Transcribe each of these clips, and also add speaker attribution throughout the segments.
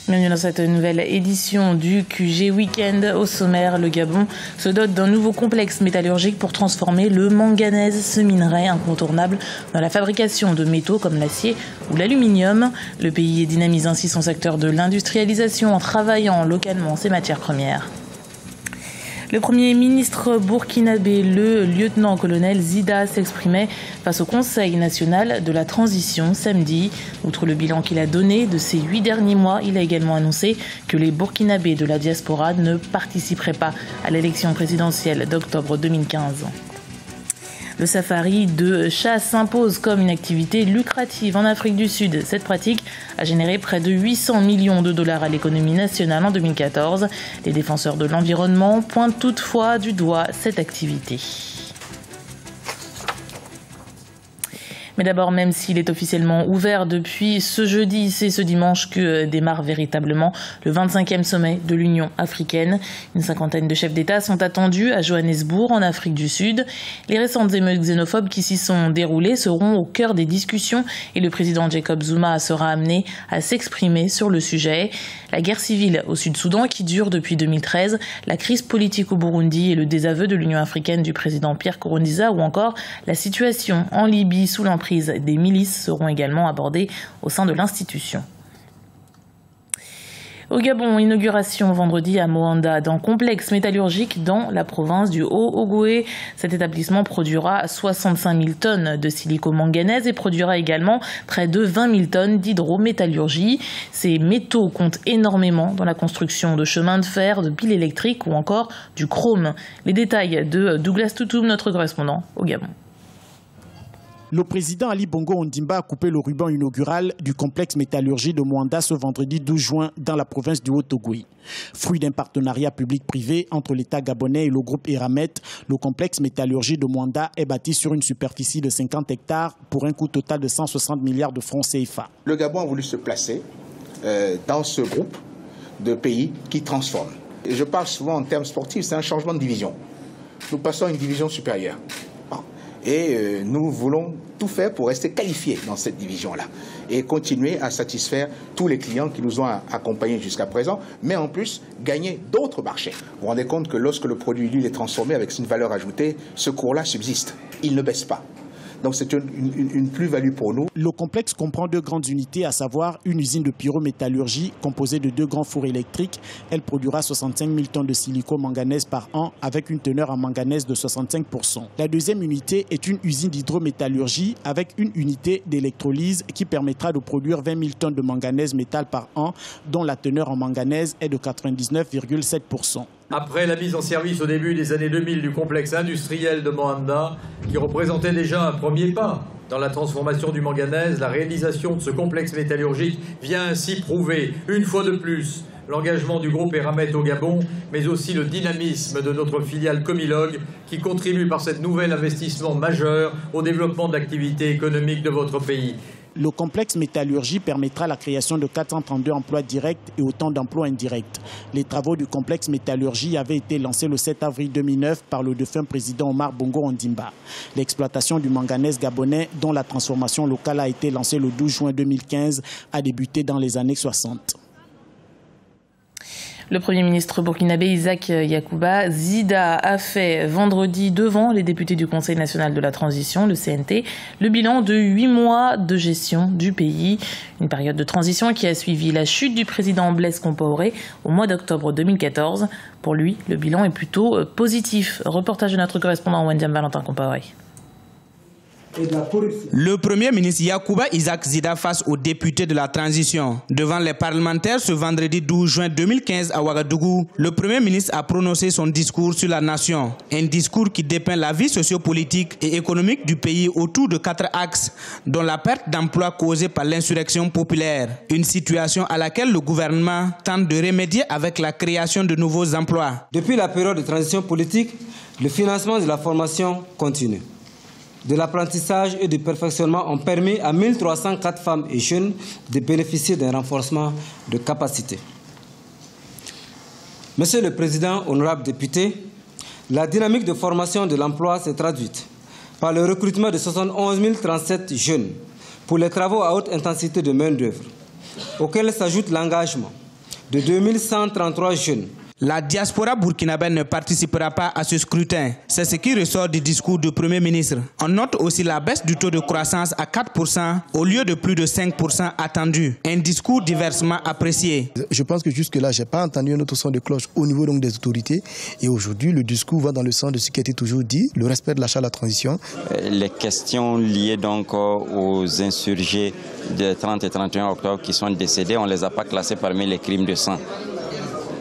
Speaker 1: Bienvenue dans cette nouvelle édition du QG Weekend. Au sommaire, le Gabon se dote d'un nouveau complexe métallurgique pour transformer le manganèse, ce minerai incontournable dans la fabrication de métaux comme l'acier ou l'aluminium. Le pays dynamise ainsi son secteur de l'industrialisation en travaillant localement ses matières premières. Le Premier ministre burkinabé, le lieutenant-colonel Zida, s'exprimait face au Conseil national de la transition samedi. Outre le bilan qu'il a donné de ces 8 derniers mois, il a également annoncé que les Burkinabés de la diaspora ne participeraient pas à l'élection présidentielle d'octobre 2015. Le safari de chasse s'impose comme une activité lucrative en Afrique du Sud. Cette pratique a généré près de 800 millions de dollars à l'économie nationale en 2014. Les défenseurs de l'environnement pointent toutefois du doigt cette activité. Mais d'abord, même s'il est officiellement ouvert depuis ce jeudi, c'est ce dimanche que démarre véritablement le 25e sommet de l'Union africaine. Une cinquantaine de chefs d'État sont attendus à Johannesburg, en Afrique du Sud. Les récentes émeutes xénophobes qui s'y sont déroulées seront au cœur des discussions et le président Jacob Zuma sera amené à s'exprimer sur le sujet. La guerre civile au Sud-Soudan qui dure depuis 2013, la crise politique au Burundi et le désaveu de l'Union africaine du président Pierre Nkurunziza ou encore la situation en Libye sous l'emprise des milices seront également abordées au sein de l'institution. Au Gabon, inauguration vendredi à Moanda d'un complexe métallurgique dans la province du Haut-Ogooué. Cet établissement produira 65 000 tonnes de silico-manganèse et produira également près de 20 000 tonnes d'hydrométallurgie. Ces métaux comptent énormément dans la construction de chemins de fer, de piles électriques ou encore du chrome. Les détails de Douglas Toutoum, notre correspondant au Gabon.
Speaker 2: Le président Ali Bongo Ondimba a coupé le ruban inaugural du complexe métallurgie de Moanda ce vendredi 12 juin dans la province du Haut-Ogooué. Fruit d'un partenariat public-privé entre l'État gabonais et le groupe Eramet, le complexe métallurgie de Moanda est bâti sur une superficie de 50 hectares pour un coût total de 160 milliards de francs CFA.
Speaker 3: Le Gabon a voulu se placer dans ce groupe de pays qui transforment. Et je parle souvent en termes sportifs, c'est un changement de division. Nous passons à une division supérieure. Et nous voulons tout faire pour rester qualifiés dans cette division-là et continuer à satisfaire tous les clients qui nous ont accompagnés jusqu'à présent, mais en plus gagner d'autres marchés. Vous vous rendez compte que lorsque le produit l'huile est transformé avec une valeur ajoutée, ce cours-là subsiste, il ne baisse pas. Donc c'est une plus-value pour nous.
Speaker 2: Le complexe comprend 2 grandes unités, à savoir une usine de pyrométallurgie composée de 2 grands fours électriques. Elle produira 65 000 tonnes de silico-manganèse par an avec une teneur en manganèse de 65%. La deuxième unité est une usine d'hydrométallurgie avec une unité d'électrolyse qui permettra de produire 20 000 tonnes de manganèse métal par an, dont la teneur en manganèse est de 99,7%.
Speaker 4: Après la mise en service au début des années 2000 du complexe industriel de Moanda, qui représentait déjà un premier pas dans la transformation du manganèse, la réalisation de ce complexe métallurgique vient ainsi prouver, une fois de plus, l'engagement du groupe Eramet au Gabon, mais aussi le dynamisme de notre filiale Comilog, qui contribue par cet nouvel investissement majeur au développement de l'activité économique de votre pays.
Speaker 2: Le complexe métallurgie permettra la création de 432 emplois directs et autant d'emplois indirects. Les travaux du complexe métallurgie avaient été lancés le 7 avril 2009 par le défunt président Omar Bongo Ondimba. L'exploitation du manganèse gabonais, dont la transformation locale a été lancée le 12 juin 2015, a débuté dans les années 60.
Speaker 1: Le Premier ministre burkinabé Isaac Yacouba Zida a fait vendredi devant les députés du Conseil national de la transition, le CNT, le bilan de 8 mois de gestion du pays. Une période de transition qui a suivi la chute du président Blaise Compaoré au mois d'octobre 2014. Pour lui, le bilan est plutôt positif. Reportage de notre correspondant Wendiam Valentin Compaoré.
Speaker 5: Le Premier ministre Yacouba Isaac Zida face aux députés de la transition. Devant les parlementaires ce vendredi 12 juin 2015 à Ouagadougou, le Premier ministre a prononcé son discours sur la nation. Un discours qui dépeint la vie sociopolitique et économique du pays autour de 4 axes, dont la perte d'emplois causée par l'insurrection populaire. Une situation à laquelle le gouvernement tente de remédier avec la création de nouveaux emplois.
Speaker 6: Depuis la période de transition politique, le financement de la formation continue. De l'apprentissage et du perfectionnement ont permis à 1304 femmes et jeunes de bénéficier d'un renforcement de capacité. Monsieur le Président, honorables députés, la dynamique de formation de l'emploi s'est traduite par le recrutement de 71 037 jeunes pour les travaux à haute intensité de main-d'œuvre, auxquels s'ajoute l'engagement de 2133 jeunes.
Speaker 5: La diaspora burkinabène ne participera pas à ce scrutin. C'est ce qui ressort du discours du Premier ministre. On note aussi la baisse du taux de croissance à 4% au lieu de plus de 5% attendu. Un discours diversement apprécié.
Speaker 7: Je pense que jusque-là, je n'ai pas entendu un autre son de cloche au niveau donc, des autorités. Et aujourd'hui, le discours va dans le sens de ce qui a été toujours dit, le respect de l'achat à la transition.
Speaker 8: Les questions liées donc aux insurgés de 30 et 31 octobre qui sont décédés, on ne les a pas classés parmi les crimes de sang.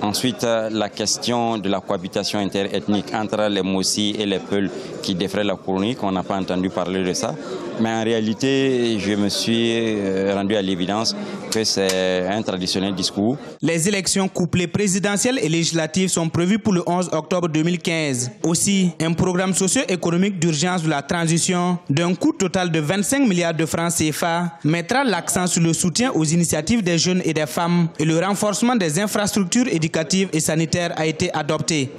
Speaker 8: Ensuite, la question de la cohabitation interethnique entre les Mossi et les Peuls qui défraient la chronique, on n'a pas entendu parler de ça. Mais en réalité, je me suis rendu à l'évidence que c'est un traditionnel discours.
Speaker 5: Les élections couplées présidentielles et législatives sont prévues pour le 11 octobre 2015. Aussi, un programme socio-économique d'urgence de la transition d'un coût total de 25 milliards de francs CFA mettra l'accent sur le soutien aux initiatives des jeunes et des femmes et le renforcement des infrastructures éducatives et sanitaires a été adopté.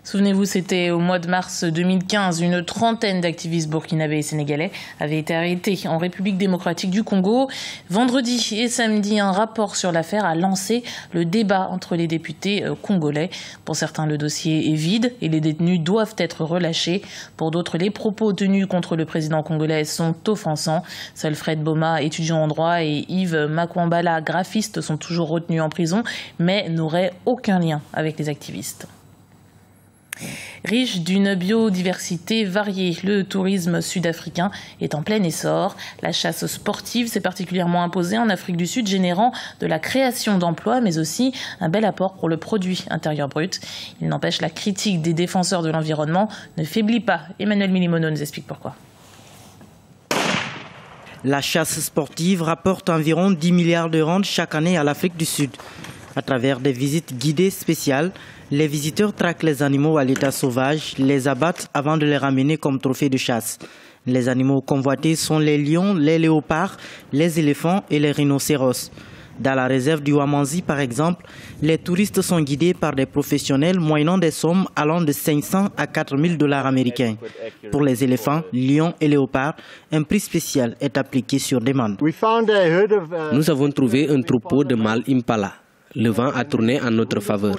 Speaker 1: Souvenez-vous, c'était au mois de mars 2015. Une trentaine d'activistes burkinabés et sénégalais avaient été arrêtés en République démocratique du Congo. Vendredi et samedi, un rapport sur l'affaire a lancé le débat entre les députés congolais. Pour certains, le dossier est vide et les détenus doivent être relâchés. Pour d'autres, les propos tenus contre le président congolais sont offensants. Seul Fred Boma, étudiant en droit, et Yves Makwambala, graphiste, sont toujours retenus en prison, mais n'auraient aucun lien avec les activistes. Riche d'une biodiversité variée, le tourisme sud-africain est en plein essor. La chasse sportive s'est particulièrement imposée en Afrique du Sud, générant de la création d'emplois, mais aussi un bel apport pour le produit intérieur brut. Il n'empêche, la critique des défenseurs de l'environnement ne faiblit pas. Emmanuel Milimono nous explique pourquoi.
Speaker 9: La chasse sportive rapporte environ 10 milliards de rand chaque année à l'Afrique du Sud. À travers des visites guidées spéciales, les visiteurs traquent les animaux à l'état sauvage, les abattent avant de les ramener comme trophées de chasse. Les animaux convoités sont les lions, les léopards, les éléphants et les rhinocéros. Dans la réserve du Wamanzi, par exemple, les touristes sont guidés par des professionnels moyennant des sommes allant de 500 à 4 000 $ américains. Pour les éléphants, lions et léopards, un prix spécial est appliqué sur demande.
Speaker 10: Nous avons trouvé un troupeau de mâles impala. Le vent a tourné en notre faveur.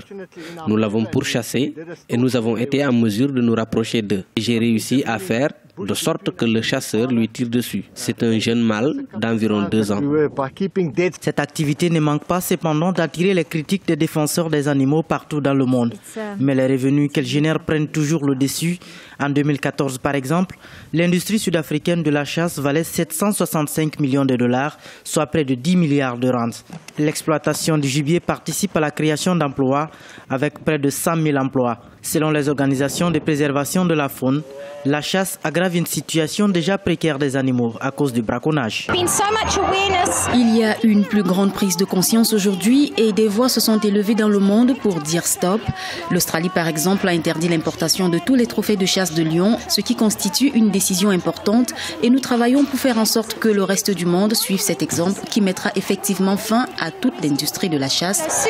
Speaker 10: Nous l'avons pourchassé et nous avons été en mesure de nous rapprocher d'eux. J'ai réussi à faire de sorte que le chasseur lui tire dessus. C'est un jeune mâle d'environ 2 ans.
Speaker 9: Cette activité ne manque pas cependant d'attirer les critiques des défenseurs des animaux partout dans le monde. Mais les revenus qu'elle génère prennent toujours le dessus. En 2014 par exemple, l'industrie sud-africaine de la chasse valait 765 millions de dollars, soit près de 10 milliards de rands. L'exploitation du gibier participe à la création d'emplois avec près de 100 000 emplois. Selon les organisations de préservation de la faune, la chasse aggrave une situation déjà précaire des animaux à cause du braconnage.
Speaker 11: Il y a une plus grande prise de conscience aujourd'hui et des voix se sont élevées dans le monde pour dire stop. L'Australie, par exemple, a interdit l'importation de tous les trophées de chasse de lions, ce qui constitue une décision importante. Et nous travaillons pour faire en sorte que le reste du monde suive cet exemple qui mettra effectivement fin à toute l'industrie de la chasse.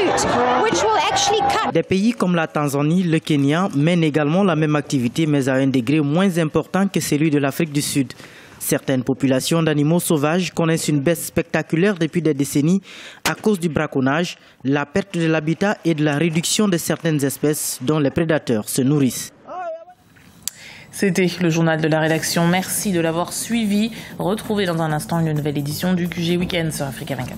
Speaker 9: Des pays comme la Tanzanie, le Kenya mènent également la même activité, mais à un degré moins important que celui de l'Afrique du Sud. Certaines populations d'animaux sauvages connaissent une baisse spectaculaire depuis des décennies à cause du braconnage, la perte de l'habitat et de la réduction de certaines espèces dont les prédateurs se nourrissent.
Speaker 1: C'était le journal de la rédaction. Merci de l'avoir suivi. Retrouvez dans un instant une nouvelle édition du QG Week-end sur Africa 24.